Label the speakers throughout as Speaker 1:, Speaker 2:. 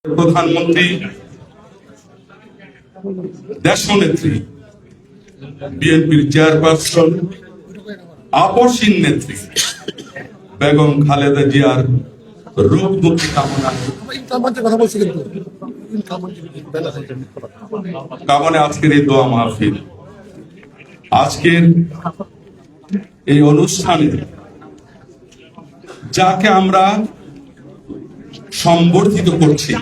Speaker 1: প্রধানমন্ত্রী দেশনেত্রী বিএনপির চেয়ারপারসন আপসীন নেত্রী বেগম খালেদা জিয়ার রোগ মুক্তি কামনে আজকের এই দোয়া মাহফিল, আজকের এই অনুষ্ঠানে যাকে আমরা সম্বর্ধিত করছি,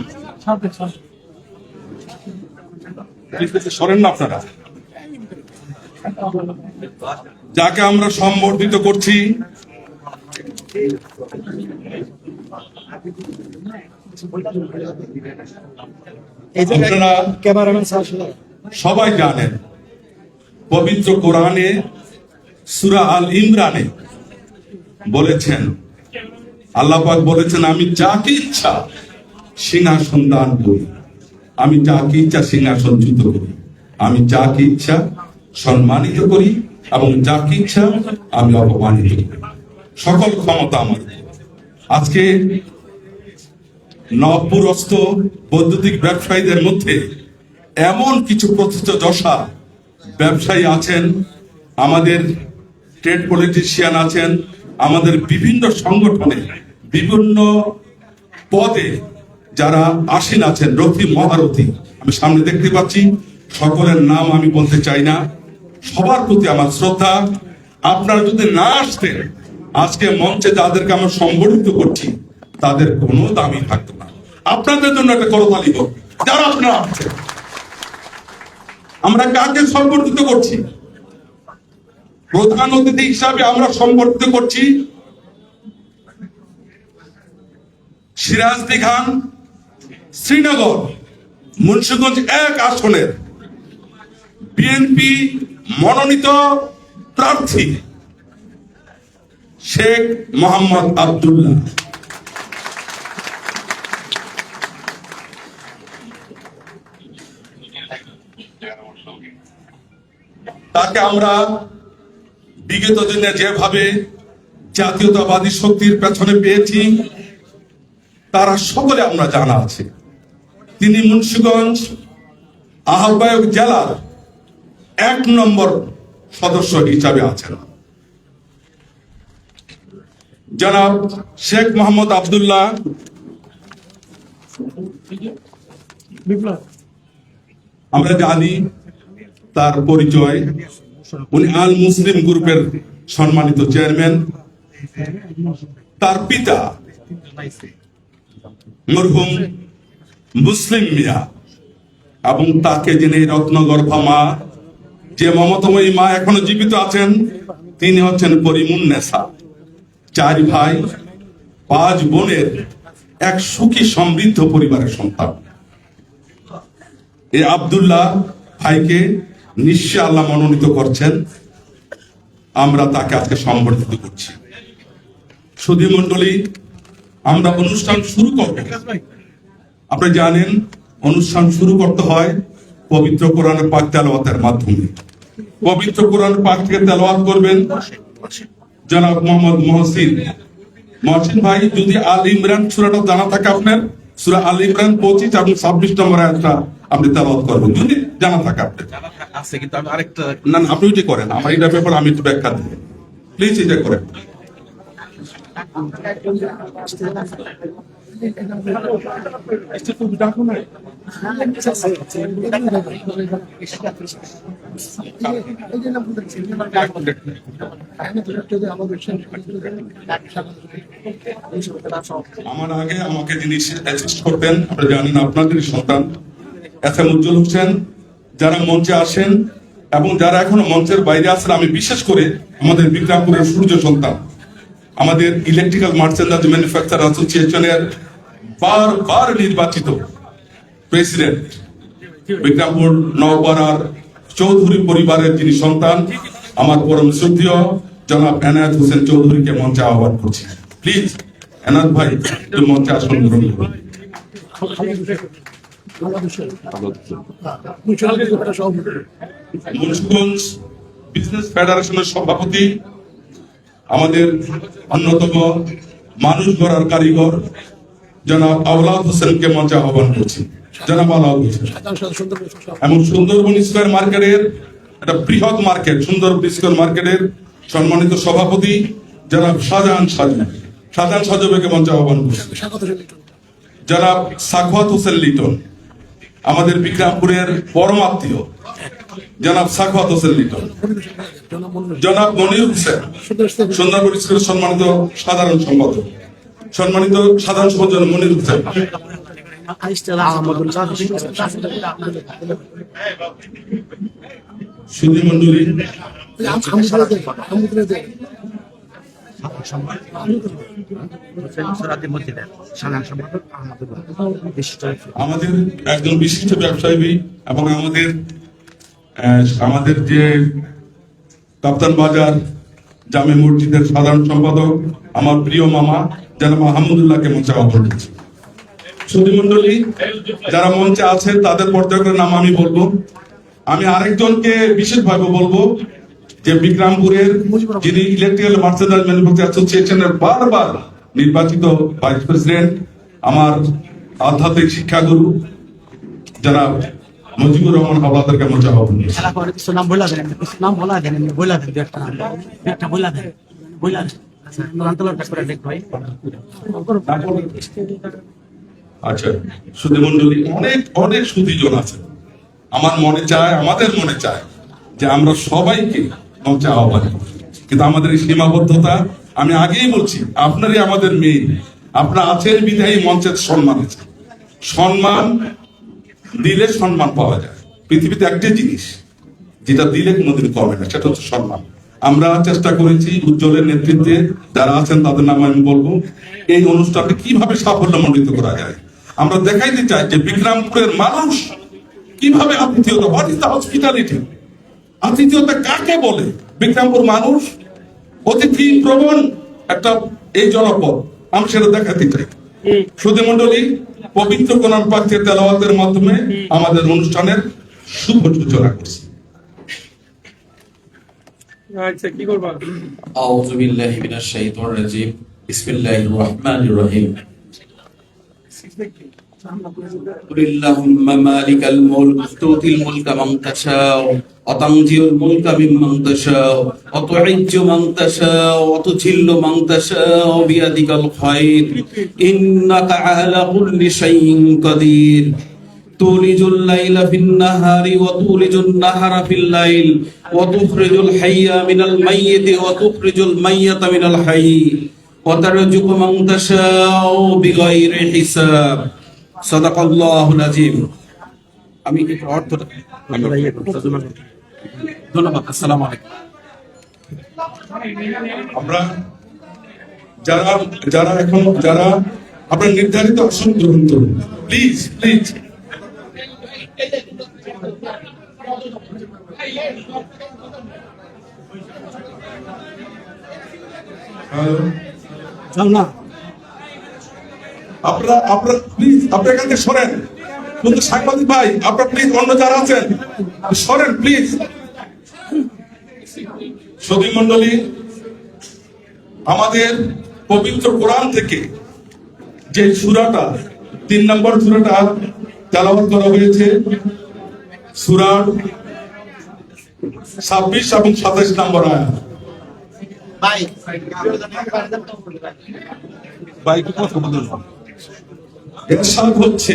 Speaker 1: সরেন না আপনারা, যাকে আমরা সম্বর্ধিত করছি আপনারা সবাই জানেন, পবিত্র কোরআনে সূরা আল ইমরানে বলেছেন, আল্লাহ পাক বলেছেন, আমি যাকে ইচ্ছা সিংহাসন দান করি, আমি যাকে ইচ্ছা সিংহাসন চ্যুত করি, আমি যাকে ইচ্ছা সম্মানিত করি এবং যাকে ইচ্ছা আমি অপমানিত করি, সকল ক্ষমতা আমার। আজকে নবপুরস্থ বৈদ্যুতিক ব্যবসায়ীদের মধ্যে এমন কিছু প্রথিতযশা ব্যবসায়ী আছেন, আমাদের ট্রেড পলিটিশিয়ান আছেন, আমাদের বিভিন্ন সংগঠনে বিভিন্ন পদে যারা আসীন আছেন, রথী মহারথী আমি সামনে দেখতে পাচ্ছি, সকলের নাম আমি বলতে চাই না, সবার প্রতি আমার শ্রদ্ধা। আপনারা যদি না আসতেন, আজকে মঞ্চে যাদেরকে আমরা সম্বর্ধিত করছি তাদের কোনো দামই থাকতো না। আপনাদের জন্য একটা করতালি হোক যারা আপনারা আসছেন। আমরা কাকে সম্বর্ধিত করছি? প্রধান অতিথি হিসাবে আমরা সম্বর্ধিত করছি সিরাজদি খান, শ্রীনগর মুন্সিগঞ্জ 1 আসনের বিএনপি মনোনীত প্রার্থী শেখ মোহাম্মদ আব্দুল্লাহ। তাকে আমরা বিগত দিনে যেভাবে জাতীয়তাবাদী শক্তির পেছনে পেয়েছি তারা সকলে আমরা জানা আছে। তিনি মুন্সিগঞ্জ আহ্বায়ক জেলার 1 নম্বর সদস্য হিসাবে আছেন। জনাব শেখ মোহাম্মদ আব্দুল্লাহ আমরা জানি তার পরিচয়, উনি আল মুসলিম গ্রুপের সম্মানিত চেয়ারম্যান। তার পিতা মরহুম মুসলিম মিয়া এবং তাকে যিনি রত্নগর্ভা মা, যে মমতাময়ী মা এখনো জীবিত আছেন, তিনি হচ্ছেন পরিমুন্নেসা। 4 ভাই 5 বোনের এক সুখী সমৃদ্ধ পরিবারের সন্তান। এই আব্দুল্লাহ ভাইকে নিশ্চয় আল্লাহ মনোনীত করছেন, আমরা তাকে আজকে সম্বর্ধিত করছি। সুধী মণ্ডলী, আমরা অনুষ্ঠান শুরু করব। আপনি জানেন অনুষ্ঠান শুরু করতে হয় পবিত্র কোরআন পাক তেলাওয়াতের মাধ্যমে। পবিত্র কোরআন পাক থেকে তেলাওয়াত করবেন জনাব মোহাম্মদ মহসিন ভাই। যদি আল ইমরান সূরাটা জানা থাকে আপনার, সূরা আল ইমরান 25 এবং 26 নম্বর আয়াতটা আপনি তেলাওয়াত করবেন, যদি জানা থাকে আপনার।
Speaker 2: আছে কিন্তু আমি আরেকটা
Speaker 1: না আপনি ওইটা করেন, আমার এটা ব্যাপারে আমি একটু ব্যাখ্যা দিই, প্লিজ এটা করেন। আমার আগে আমাকে যিনি অ্যাসিস্ট করতেন, আপনারা জানেন আপনাদের সন্তান এস এম উজ্জ্বল হোসেন, যারা মঞ্চে আসেন এবং যারা এখনো মঞ্চের বাইরে আছেন, আমি বিশেষ করে আমাদের বিক্রমপুরের সূর্য সন্তান, আমাদের ইলেকট্রিক্যাল মার্চেন্ডাইজ ম্যানুফ্যাকচার অ্যাসোসিয়েশনের বারবার নির্বাচিত প্রেসিডেন্ট, বিক্রমপুর নওপাড়ার চৌধুরী পরিবারের যিনি সন্তান, আমার পরম শ্রদ্ধেয় জনাব এনায়েত হোসেন চৌধুরীকে মঞ্চে আহ্বান করছি। প্লিজ এনায়েত ভাই একটু মঞ্চে আসন গ্রহণ করুন। মুন্সিগঞ্জ বিজনেস ফেডারেশনের সভাপতি, আমাদের অন্যতম মানুষ গড়ার কারিগর জনাব আওলাদ হোসেনকে মঞ্চে আহ্বান করছি। জনাব আওলাদ হোসেন এবং সুন্দরবন স্কয়ার মার্কেটের একটা বৃহৎ মার্কেট সুন্দরবন স্কয়ার মার্কেটের সম্মানিত সভাপতি জনাব শাহজাহান সাজুকে মঞ্চে আহ্বান করছি। জনাব সাখাওয়াত হোসেন লিটন, আমাদের বিক্রমপুরের পরম আত্মীয় জনাব সাখাওয়াত হোসেন লিটন। জনাব মনির হোসেন, সুন্দরবন স্কুলের সম্মানিত সাধারণ সম্পাদক, সম্মানিত সাধারণ সম্পাদক মনির হোসেন। সুধী মন্ডলী, আমাদের একজন বিশিষ্ট ব্যবসায়ী এবং আমাদের যে কাপ্তান বাজার জামে মসজিদের সাধারণ সম্পাদক আমার প্রিয় মামা জনাব মাহমুদুল্লাহকে মঞ্চে আহ্বান করছি। সুধী মন্ডলী, যারা মঞ্চে আছেন তাদের পর্যায়ের নাম আমি বলবো। আমি আরেকজনকে বিশেষভাবে বলবো যে বিক্রমপুরের যিনি ইলেকট্রিক্যাল মার্চেন্ডাইজ ম্যানুফ্যাকচার অ্যাসোসিয়েশনের বারবার নির্বাচিত ভাইস প্রেসিডেন্ট, আমার আধ্যাত্মিক শিক্ষাগুরু জনাব মুজিবুর রহমান হাওলাদারকে মঞ্চে আহ্বান করছি। আচ্ছা, সুধী মন্ডলী, অনেক অনেক সুধীজন আছে। আমাদের মনে চায় যে আমরা সবাইকে মঞ্চে আহ্বান করি, কিন্তু আমাদের এই সীমাবদ্ধতা, আমি আগেই বলছি, আপনারই আমাদের মেয়ে, আপনার আছেন বিধায়ী মঞ্চের সম্মান আছে। সম্মান দিলে সম্মান পাওয়া যায়। পৃথিবীতে একটি জিনিস যেটা দিলে কোনোদিন কমে না, সেটা হচ্ছে সম্মান। আমরা চেষ্টা করেছি উজ্জ্বলের নেতৃত্বে যারা আছেন তাদের নাম আমি বলবো, এই অনুষ্ঠানকে কিভাবে সাফল্যমণ্ডিত করা যায়। আমরা দেখাইতে চাই যে বিক্রমপুরের মানুষ কিভাবে আতিথেয়তা, হোয়াট ইজ দ্য হসপিটালিটি, আতিথেয়তা কাকে বলে। বিক্রমপুর মানুষ অতিথি প্রবণ একটা এই জনপদ, আমি সেটা দেখাতে চাই। সুধী মন্ডলী, পবিত্র কোরআন পাকের তেলাওয়াতের মাধ্যমে আমাদের অনুষ্ঠানের শুভ সূচনা করছি।
Speaker 2: আচ্ছা, কি করবা?
Speaker 3: আউযু বিল্লাহি মিনাশ শাইতানির রাজীম। বিসমিল্লাহির রাহমানির রহিম। قل اللهم مالك الملك تؤتي الملك من تشاء وتنزع الملك ممن تشاء وتعز من تشاء وتذل من تشاء بيدك الخير إنك على كل شيء قدير تولج الليل في النهار وتولج النهار في الليل وتخرج الحي من الميت وتخرج الميت من الحي وترزق من تشاء بغير حساب সাদাকাল্লাহুল আযীম। আমি এই অর্থটা ধন্যবাদ। আসসালামু আলাইকুম।
Speaker 1: আমরা যারা আপনার নির্ধারিত আসন গ্রহণ করুন, প্লিজ প্লিজ।
Speaker 2: না,
Speaker 1: আপনারা প্লিজ আপনার এখান থেকে সরেন। কিন্তু সাংবাদিক ভাই, আপনারা প্লিজ অন্য যারা আছেন সরেন প্লিজ। সুধী মন্ডলী, আমাদের পবিত্র কোরআন থেকে যে সূরাটা 3 নম্বর সূরাটা তেলাওয়াত করা হয়েছে, সূরা 26 এবং 27 নম্বর আয়াত। ভাই কি কথা বলুন। এরশাদ হচ্ছে,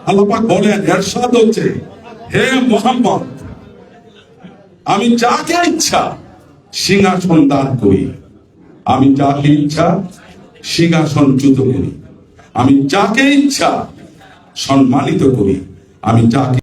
Speaker 1: আল্লাহ পাক বলেন, এরশাদ হচ্ছে, হে মুহাম্মদ, আমি যাকে ইচ্ছা সিংহাসন দান করি, আমি যাকে ইচ্ছা সিংহাসন চ্যুত করি, আমি যাকে ইচ্ছা সম্মানিত করি, আমি যাকে